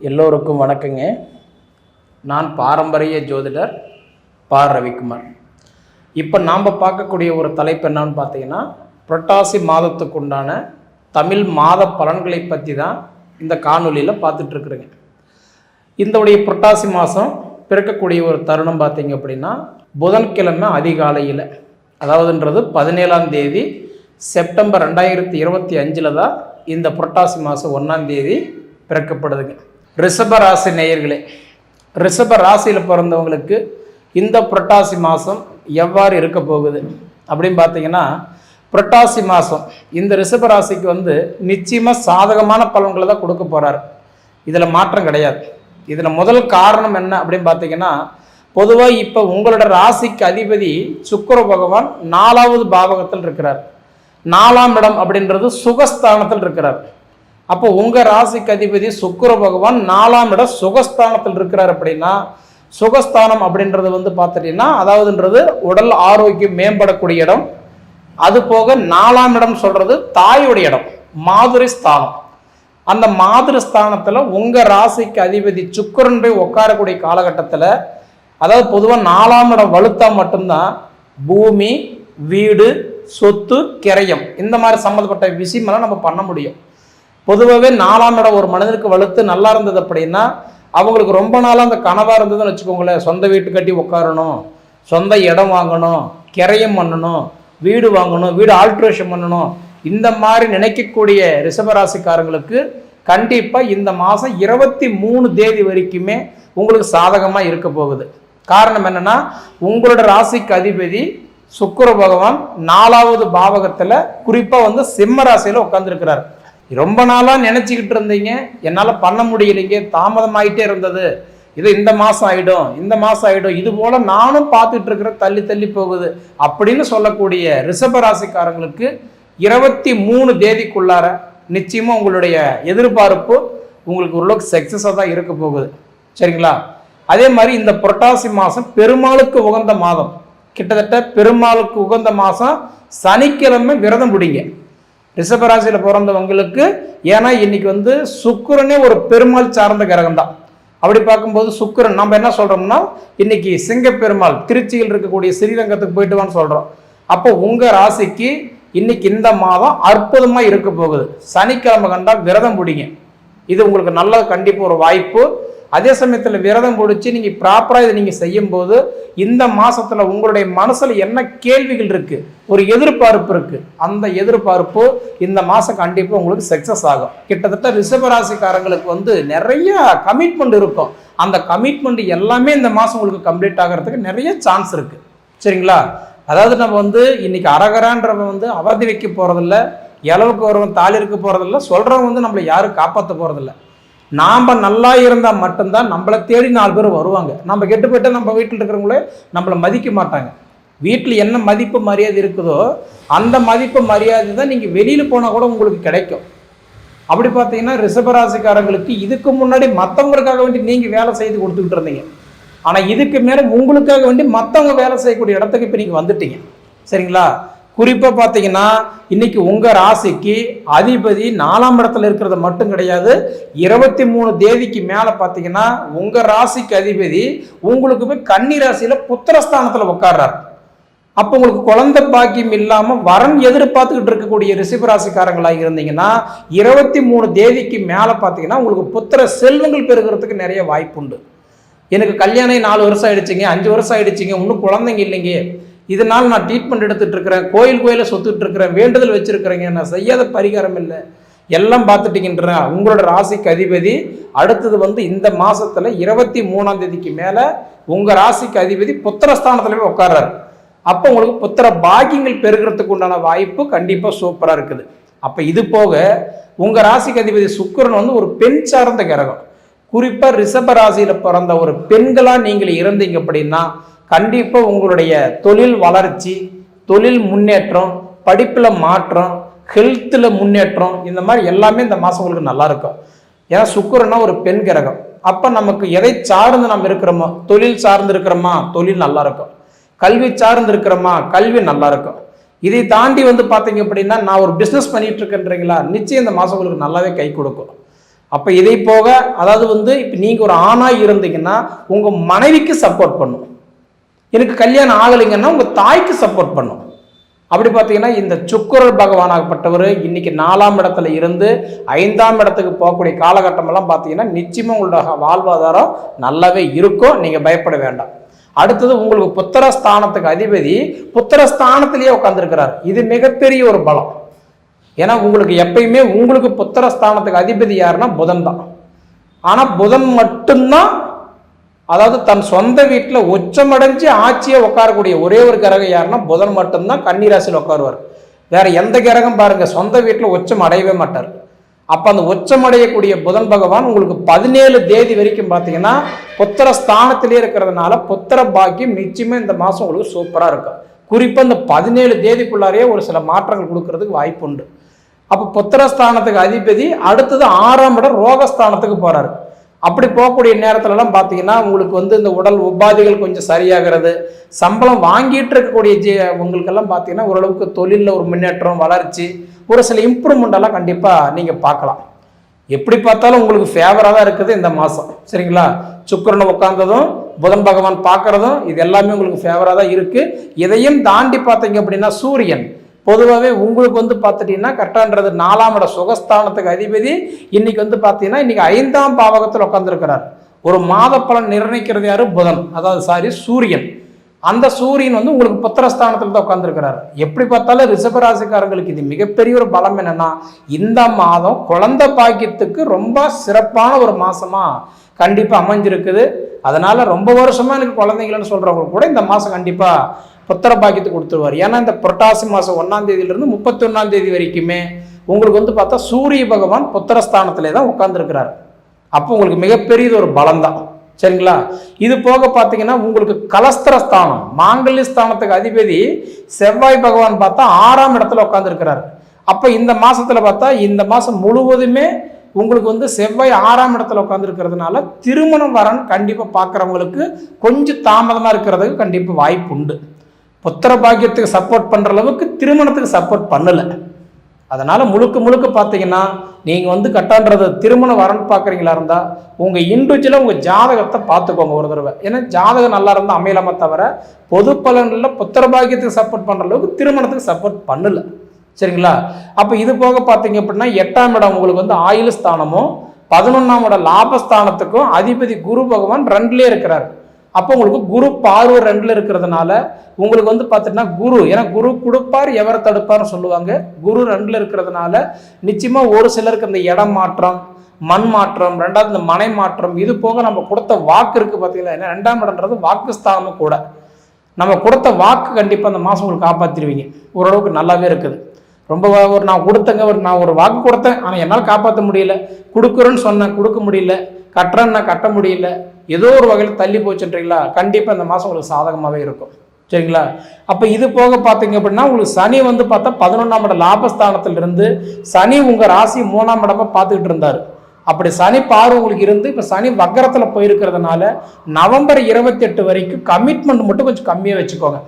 எல்லோருக்கும் வணக்கங்க. நான் பாரம்பரிய ஜோதிடர் ரவிக்குமார். இப்போ நாம் பார்க்கக்கூடிய ஒரு தலைப்பு என்னன்னு பார்த்தீங்கன்னா, புரட்டாசி மாதத்துக்கு உண்டான தமிழ் மாத பலன்களை பற்றி தான் இந்த காணொலியில் பார்த்துட்ருக்குறேங்க. இந்தவுடைய புரட்டாசி மாதம் பிறக்கக்கூடிய ஒரு தருணம் பார்த்தீங்க அப்படின்னா, புதன்கிழமை அதிகாலையில், அதாவதுன்றது 17ஆம் தேதி செப்டம்பர் 2025 தான் இந்த புரட்டாசி மாதம் 1ஆம் தேதி பிறக்கப்படுதுங்க. ரிஷப ராசி நேயர்களே, ரிஷப ராசியில் பிறந்தவங்களுக்கு இந்த புரட்டாசி மாதம் எவ்வாறு இருக்க போகுது அப்படின்னு பார்த்தீங்கன்னா, புரட்டாசி மாதம் இந்த ரிஷப ராசிக்கு நிச்சயமாக சாதகமான பலன்களை தான் கொடுக்க போகிறார். இதில் மாற்றம் கிடையாது. இதில் முதல் காரணம் என்ன அப்படின்னு பார்த்தீங்கன்னா, பொதுவாக இப்போ உங்களோட ராசிக்கு அதிபதி சுக்கிர பகவான் 4வது பாவகத்தில் இருக்கிறார். 4ஆம் இடம் அப்படின்றது சுகஸ்தானத்தில் இருக்கிறார். அப்போ உங்கள் ராசிக்கு அதிபதி சுக்கிர பகவான் 4ஆம் இடம் சுகஸ்தானத்தில் இருக்கிறார். அப்படின்னா சுகஸ்தானம் அப்படின்றது பார்த்துட்டீங்கன்னா, அதாவதுன்றது உடல் ஆரோக்கியம் மேம்படக்கூடிய இடம். அது போக 4ஆம் இடம் சொல்றது தாயுடைய இடம், மாதிரி ஸ்தானம். அந்த மாதிரி ஸ்தானத்தில் உங்கள் ராசிக்கு அதிபதி சுக்கிரன் போய் உட்காரக்கூடிய காலகட்டத்தில், அதாவது பொதுவாக 4ஆம் இடம் வலுத்தா மட்டும்தான் பூமி, வீடு, சொத்து, கிரயம் இந்த மாதிரி சம்மந்தப்பட்ட விஷயமெல்லாம் நம்ம பண்ண முடியும். பொதுவாகவே 4ஆம் இடம் ஒரு மனிதனுக்கு வலுத்து நல்லா இருந்தது அப்படின்னா, அவங்களுக்கு ரொம்ப நாளாக அந்த கனவாக இருந்ததுன்னு வச்சுக்கோங்களேன். சொந்த வீட்டு கட்டி உட்காரணும், சொந்த இடம் வாங்கணும், கிரயம் பண்ணணும், வீடு வாங்கணும், வீடு ஆல்ட்ரேஷன் பண்ணணும், இந்த மாதிரி நினைக்கக்கூடிய ரிஷபராசிக்காரங்களுக்கு கண்டிப்பாக இந்த மாதம் 23 தேதி வரைக்குமே உங்களுக்கு சாதகமாக இருக்க போகுது. காரணம் என்னென்னா, உங்களோட ராசிக்கு அதிபதி சுக்கிர பகவான் 4வது பாவகத்தில் குறிப்பாக சிம்ம ராசியில் உட்காந்துருக்கிறார். ரொம்ப நாளாக நினச்சிக்கிட்டு இருந்தீங்க, என்னால் பண்ண முடியலைங்க, தாமதமாயிட்டே இருந்தது, இது இந்த மாதம் ஆகிடும், இந்த மாதம் ஆகிடும், இது போல் நானும் பார்த்துட்டு இருக்கிற தள்ளி தள்ளி போகுது அப்படின்னு சொல்லக்கூடிய ரிஷபராசிக்காரங்களுக்கு 23 தேதிக்குள்ளார நிச்சயமாக உங்களுடைய எதிர்பார்ப்பு உங்களுக்கு ஓரளவுக்கு சக்ஸஸாக தான் இருக்க போகுது. சரிங்களா? அதே மாதிரி இந்த புரட்டாசி மாதம் பெருமாளுக்கு உகந்த மாதம். கிட்டத்தட்ட பெருமாளுக்கு உகந்த மாதம். சனிக்கிழமை விரதம் பிடிங்க ரிஷபராசியில் பிறந்தவங்களுக்கு. ஏன்னா இன்னைக்கு சுக்கிரனே ஒரு பெருமாள் சார்ந்த கிரகம் தான். அப்படி பார்க்கும்போது சுக்கிரன் நம்ம என்ன சொல்றோம்னா, இன்னைக்கு சிங்கப்பெருமாள் திருச்சியில் இருக்கக்கூடிய ஸ்ரீரங்கத்துக்கு போயிட்டு வான்னு சொல்றோம். அப்போ உங்க ராசிக்கு இன்னைக்கு இந்த மாதம் அற்புதமா இருக்க போகுது. சனிக்கிழமை கண்டா விரதம் பிடிங்க. இது உங்களுக்கு நல்ல கண்டிப்பாக ஒரு வாய்ப்பு. அதே சமயத்தில் விரதம் பிடிச்சி நீங்கள் ப்ராப்பராக இதை நீங்கள் செய்யும்போது இந்த மாதத்தில் உங்களுடைய மனசில் என்ன கேள்விகள் இருக்குது, ஒரு எதிர்பார்ப்பு இருக்குது, அந்த எதிர்பார்ப்பு இந்த மாதம் கண்டிப்பாக உங்களுக்கு சக்ஸஸ் ஆகும். கிட்டத்தட்ட ரிஷபராசிக்காரங்களுக்கு நிறைய கமிட்மெண்ட் இருக்கும். அந்த கமிட்மெண்ட் எல்லாமே இந்த மாதம் உங்களுக்கு கம்ப்ளீட் ஆகிறதுக்கு நிறைய சான்ஸ் இருக்குது. சரிங்களா? அதாவது நம்ம இன்னைக்கு அரகரான்றவன் அவதி வைக்க போகிறதில்ல, இளவுக்கு ஒருவன் தாலி இருக்க போகிறதில்ல, சொல்கிறவன் நம்மளை யாரும் காப்பாற்ற போகிறதில்ல. நாம் நல்லா இருந்தால் மட்டும்தான் நம்மளை தேடி 4 பேர் வருவாங்க. நம்ம கெட்டு போயிட்டால் நம்ம வீட்டில் இருக்கிறவங்களே நம்மளை மதிக்க மாட்டாங்க. வீட்டில் என்ன மதிப்பு மரியாதை இருக்குதோ அந்த மதிப்பு மரியாதை தான் நீங்கள் வெளியில் போனால் கூட உங்களுக்கு கிடைக்கும். அப்படி பார்த்தீங்கன்னா ரிஷபராசிக்காரங்களுக்கு இதுக்கு முன்னாடி மற்றவங்களுக்காக வேண்டி நீங்கள் வேலை செய்து கொடுத்துக்கிட்டு இருந்தீங்க. ஆனால் இதுக்கு மேலே உங்களுக்காக வேண்டி மற்றவங்க வேலை செய்யக்கூடிய இடத்துக்கு இப்போ நீங்கள் வந்துட்டீங்க. சரிங்களா? குறிப்பாக பார்த்தீங்கன்னா இன்னைக்கு உங்கள் ராசிக்கு அதிபதி 4ஆம் இடத்துல இருக்கிறது மட்டும் கிடையாது, 23 தேதிக்கு மேலே பார்த்தீங்கன்னா உங்கள் ராசிக்கு அதிபதி உங்களுக்கு போய் கன்னி ராசியில் புத்திரஸ்தானத்தில் உட்கார்றார். அப்போ உங்களுக்கு குழந்தை பாக்கியம் இல்லாமல் வரன் எதிர்பார்த்துக்கிட்டு இருக்கக்கூடிய ரிஷபராசிக்காரங்களாக இருந்தீங்கன்னா 23 தேதிக்கு மேலே பார்த்தீங்கன்னா உங்களுக்கு புத்திர செல்வங்கள் பெறுகிறதுக்கு நிறைய வாய்ப்பு உண்டு. எனக்கு கல்யாணம் 4 வருஷம் ஆயிடுச்சுங்க, 5 வருஷம் ஆயிடுச்சுங்க, இன்னும் குழந்தைங்க இல்லைங்க, இதனால் நான் ட்ரீட்மெண்ட் எடுத்துகிட்டு இருக்கிறேன், கோயிலை சொத்துட்டு இருக்கிறேன், வேண்டுதல் வச்சுருக்கிறேங்க, நான் செய்யாத பரிகாரம் இல்லை, எல்லாம் பார்த்துட்டீங்கன்ற உங்களோட ராசிக்கு அதிபதி அடுத்தது இந்த மாதத்தில் 23ஆம் தேதிக்கு மேலே உங்கள் ராசிக்கு அதிபதி புத்திரஸ்தானத்துலேயே உட்கார்றாரு. அப்போ உங்களுக்கு புத்திர பாக்கியங்கள் பெருகிறதுக்கு உண்டான வாய்ப்பு கண்டிப்பாக சூப்பராக இருக்குது. அப்போ இது போக உங்கள் ராசிக்கு அதிபதி சுக்கிரன் ஒரு பெண் சார்ந்த கிரகம். குறிப்பாக ரிஷப ராசியில் பிறந்த ஒரு பெண்களாக நீங்கள் இருந்தீங்க அப்படின்னா கண்டிப்பாக உங்களுடைய தொழில் வளர்ச்சி, தொழில் முன்னேற்றம், படிப்பில் மாற்றம், ஹெல்த்தில் முன்னேற்றம், இந்த மாதிரி எல்லாமே இந்த மாதம் உங்களுக்கு நல்லா இருக்கும். ஏன்னா சுக்கிரன்னா ஒரு பெண் கிரகம். அப்போ நமக்கு எதை சார்ந்து நம்ம இருக்கிறோமோ, தொழில் சார்ந்து இருக்கிறோமா தொழில் நல்லா இருக்கும், கல்வி சார்ந்து இருக்கிறோமா கல்வி நல்லா இருக்கும். இதை தாண்டி பார்த்தீங்க அப்படின்னா நான் ஒரு பிஸ்னஸ் பண்ணிட்டு இருக்கேன்றீங்களா, நிச்சயம் இந்த மாதம் உங்களுக்கு நல்லாவே கை கொடுக்கும். அப்போ இதை போக அதாவது வந்து இப்போ நீங்கள் ஒரு ஆணாக இருந்தீங்கன்னா உங்கள் மனைவிக்கு சப்போர்ட் பண்ணும். எனக்கு கல்யாணம் ஆகலைங்கன்னா உங்கள் தாய்க்கு சப்போர்ட் பண்ணும். அப்படி பார்த்தீங்கன்னா இந்த சுக்கிரன் பகவானாகப்பட்டவர் இன்னைக்கு 4ஆம் இடத்துல இருந்து 5ஆம் இடத்துக்கு போகக்கூடிய காலகட்டமெல்லாம் பார்த்தீங்கன்னா நிச்சயமாக உங்களோட வாழ்வாதாரம் நல்லாவே இருக்கும். நீங்கள் பயப்பட வேண்டாம். அடுத்தது உங்களுக்கு புத்திரஸ்தானத்துக்கு அதிபதி புத்திரஸ்தானத்திலேயே உட்காந்துருக்கிறார். இது மிகப்பெரிய ஒரு பலம். ஏன்னா உங்களுக்கு எப்பயுமே உங்களுக்கு புத்திரஸ்தானத்துக்கு அதிபதி யாருன்னா புதன் தான். ஆனால் புதன் மட்டும்தான் அதாவது தன் சொந்த வீட்டில் உச்சமடைஞ்சு ஆட்சியை உட்காரக்கூடிய ஒரே ஒரு கிரகம் யாருன்னா புதன் மட்டும்தான் கன்னிராசியில் உட்காருவார். வேற எந்த கிரகம் பாருங்க சொந்த வீட்டில் உச்சம் அடையவே மாட்டார். அப்போ அந்த உச்சம் அடையக்கூடிய புதன் பகவான் உங்களுக்கு 17 தேதி வரைக்கும் பார்த்தீங்கன்னா புத்திர ஸ்தானத்திலே இருக்கிறதுனால புத்திர பாக்கியம் நிச்சயமாக இந்த மாதம் உங்களுக்கு சூப்பராக இருக்கும். குறிப்பாக இந்த 17 தேதிக்குள்ளாரே ஒரு சில மாற்றங்கள் கொடுக்கறதுக்கு வாய்ப்பு உண்டு. அப்போ புத்திரஸ்தானத்துக்கு அதிபதி அடுத்தது 6ஆம் இடம் ரோகஸ்தானத்துக்கு போகிறாரு. அப்படி போகக்கூடிய நேரத்துலலாம் பார்த்தீங்கன்னா உங்களுக்கு வந்து இந்த உடல் உபாதைகள் கொஞ்சம் சரியாகிறது, சம்பளம் வாங்கிட்டு இருக்கக்கூடிய உங்களுக்கெல்லாம் பார்த்தீங்கன்னா ஓரளவுக்கு தொழிலில் ஒரு முன்னேற்றம் வளர்ச்சி ஒரு சில இம்ப்ரூவ்மெண்ட் எல்லாம் கண்டிப்பாக நீங்கள் பார்க்கலாம். எப்படி பார்த்தாலும் உங்களுக்கு ஃபேவராக தான் இருக்குது இந்த மாதம். சரிங்களா? சுக்கிரனை உட்கார்ந்ததும் புதன் பகவான் பார்க்குறதும் இது எல்லாமே உங்களுக்கு ஃபேவராக தான் இருக்குது. இதையும் தாண்டி பார்த்தீங்க அப்படின்னா சூரியன் பொதுவாகவே உங்களுக்கு வந்து பார்த்துட்டீங்கன்னா கரெக்டான்றது 4ஆம் இட சுகஸ்தானத்துக்கு அதிபதி இன்னைக்கு வந்து பார்த்தீங்கன்னா இன்னைக்கு 5ஆம் பாவகத்தில் உட்காந்துருக்கிறார். ஒரு மாத பலன் நிர்ணயிக்கிறது யாரு? புதன், அதாவது சூரியன். அந்த சூரியன் வந்து உங்களுக்கு புத்திரஸ்தானத்தில் தான் உட்காந்துருக்கிறார். எப்படி பார்த்தாலும் ரிஷபராசிக்காரங்களுக்கு இது மிகப்பெரிய ஒரு பலம். என்னன்னா இந்த மாதம் குழந்தை பாக்கியத்துக்கு ரொம்ப சிறப்பான ஒரு மாசமா கண்டிப்பாக அமைஞ்சிருக்குது. அதனால ரொம்ப வருஷமா எனக்கு குழந்தைங்கள்னு சொல்றவங்க கூட இந்த மாதம் கண்டிப்பாக புத்திர பாக்கியத்தை கொடுத்துருவார். ஏன்னா இந்த புரட்டாசி மாதம் 1ஆம் தேதியிலிருந்து 31ஆம் தேதி வரைக்குமே உங்களுக்கு வந்து பார்த்தா சூரிய பகவான் புத்திரஸ்தானத்திலே தான் உட்கார்ந்துருக்கிறார். அப்போ உங்களுக்கு மிகப்பெரியது ஒரு பலம் தான். சரிங்களா? இது போக பார்த்தீங்கன்னா உங்களுக்கு கலஸ்திரஸ்தானம் மாங்கல்ய ஸ்தானத்துக்கு அதிபதி செவ்வாய் பகவான் பார்த்தா 6ஆம் இடத்துல உட்காந்துருக்கிறார். அப்போ இந்த மாசத்துல பார்த்தா இந்த மாதம் முழுவதுமே உங்களுக்கு வந்து செவ்வாய் 6ஆம் இடத்துல உட்காந்துருக்கிறதுனால திருமணம் வரன் கண்டிப்பாக பார்க்குறவங்களுக்கு கொஞ்சம் தாமதமாக இருக்கிறதுக்கு கண்டிப்பாக வாய்ப்பு உண்டு. புத்திர பாக்கியத்துக்கு சப்போர்ட் பண்ணுற அளவுக்கு திருமணத்துக்கு சப்போர்ட் பண்ணலை. அதனால் முழுக்க பார்த்தீங்கன்னா நீங்கள் வந்து கட்டான்றது திருமணம் வரன்னு பார்க்குறீங்களா இருந்தால் உங்கள் இண்டிவிஜுவலாக உங்கள் ஜாதகத்தை பார்த்துக்கோங்க ஒரு தடவை. ஏன்னா ஜாதகம் நல்லா இருந்தால் அமையலாம தவிர பொது பலனில் புத்திர பாக்கியத்துக்கு சப்போர்ட் பண்ணுற அளவுக்கு திருமணத்துக்கு சப்போர்ட் பண்ணலை. சரிங்களா? அப்போ இது போக பார்த்தீங்க அப்படின்னா 8ஆம் இடம் உங்களுக்கு வந்து ஆயுள் ஸ்தானமும் 11ஆம் இடம் லாபஸ்தானத்துக்கும் அதிபதி குரு பகவான் 2லேயே இருக்கிறார். அப்போ உங்களுக்கு குரு பார்வை 2ல் இருக்கிறதுனால உங்களுக்கு வந்து பார்த்துட்டீங்கன்னா குரு, ஏன்னா குரு கொடுப்பார் எவரை தடுப்பார்னு சொல்லுவாங்க. குரு 2ல் இருக்கிறதுனால நிச்சயமாக ஒரு சிலருக்கு இந்த இடம் மாற்றம், மண் மாற்றம், 2வது இந்த மனை மாற்றம், இது போக நம்ம கொடுத்த வாக்கு இருக்குது பார்த்தீங்களா. ஏன்னா 2ஆம் இடம்ன்றது வாக்கு ஸ்தானமும் கூட. நம்ம கொடுத்த வாக்கு கண்டிப்பாக அந்த மாதம் உங்களுக்கு காப்பாற்றிடுவீங்க. ஓரளவுக்கு நல்லாவே இருக்குது. ரொம்ப ஒரு நான் கொடுத்தங்க நான் ஒரு வாக்கு கொடுத்தேன், ஆனால் என்னால் காப்பாற்ற முடியல, கொடுக்குறேன்னு சொன்னேன் கொடுக்க முடியல, கட்டுறேன்னு நான் கட்ட முடியல, ஏதோ ஒரு வகையில் தள்ளி போச்சுன்றீங்களா, கண்டிப்பாக இந்த மாதம் உங்களுக்கு சாதகமாகவே இருக்கும். சரிங்களா? அப்போ இது போக பார்த்தீங்க அப்படின்னா உங்களுக்கு சனி வந்து பார்த்தா 11ஆம் இடம் லாபஸ்தானத்திலிருந்து சனி உங்கள் ராசி 3ஆம் இடமா பார்த்துக்கிட்டு இருந்தார். அப்படி சனி பார்வை உங்களுக்கு இருந்து இப்போ சனி வக்கரத்தில் போயிருக்கிறதுனால நவம்பர் 28 வரைக்கும் கமிட்மெண்ட் மட்டும் கொஞ்சம் கம்மியாக வச்சுக்கோங்க.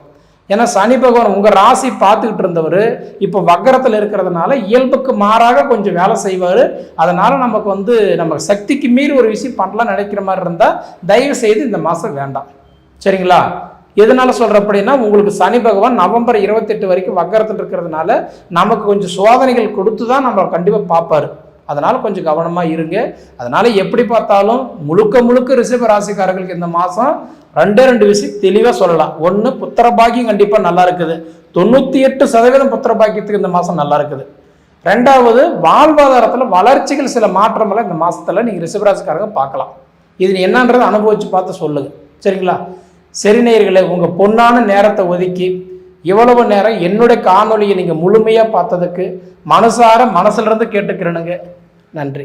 ஏன்னா சனி பகவான் உங்கள் ராசி பார்த்துக்கிட்டு இருந்தவர் இப்போ வக்கரத்தில் இருக்கிறதுனால இயல்புக்கு மாறாக கொஞ்சம் வேலை செய்வார். அதனால் நமக்கு வந்து நம்ம சக்திக்கு மீறி ஒரு விஷயம் பண்ணலாம் நினைக்கிற மாதிரி இருந்தால் தயவு செய்து இந்த மாதம் வேண்டாம். சரிங்களா? எதனால சொல்கிறேன் அப்படின்னா உங்களுக்கு சனி பகவான் நவம்பர் 28 வரைக்கும் வக்கரத்தில் இருக்கிறதுனால நமக்கு கொஞ்சம் சோதனைகள் கொடுத்து தான் நம்ம கண்டிப்பாக பார்ப்பார். அதனால் கொஞ்சம் கவனமாக இருங்க. அதனால் எப்படி பார்த்தாலும் முழுக்க ரிஷப ராசிக்காரர்களுக்கு இந்த மாதம் 2 விஷயம் தெளிவாக சொல்லலாம். ஒன்று, புத்திர பாக்கியம் கண்டிப்பாக நல்லா இருக்குது. 98% புத்திர பாக்கியத்துக்கு இந்த மாதம் நல்லா இருக்குது. 2வது, வாழ்வாதாரத்தில் வளர்ச்சிகள் சில மாற்றமெல்லாம் இந்த மாதத்தில் நீங்கள் ரிஷபராசிக்காரங்க பார்க்கலாம். இது என்னன்றதை அனுபவித்து பார்த்து சொல்லுங்கள். சரிங்களா? சரி நேயர்களே, உங்கள் பொன்னான நேரத்தை ஒதுக்கி இவ்வளவு நேரம் என்னுடைய காணொலியை நீங்கள் முழுமையாக பார்த்ததுக்கு மனசிலிருந்து கேட்டுக்கிறேனுங்க. நன்றி.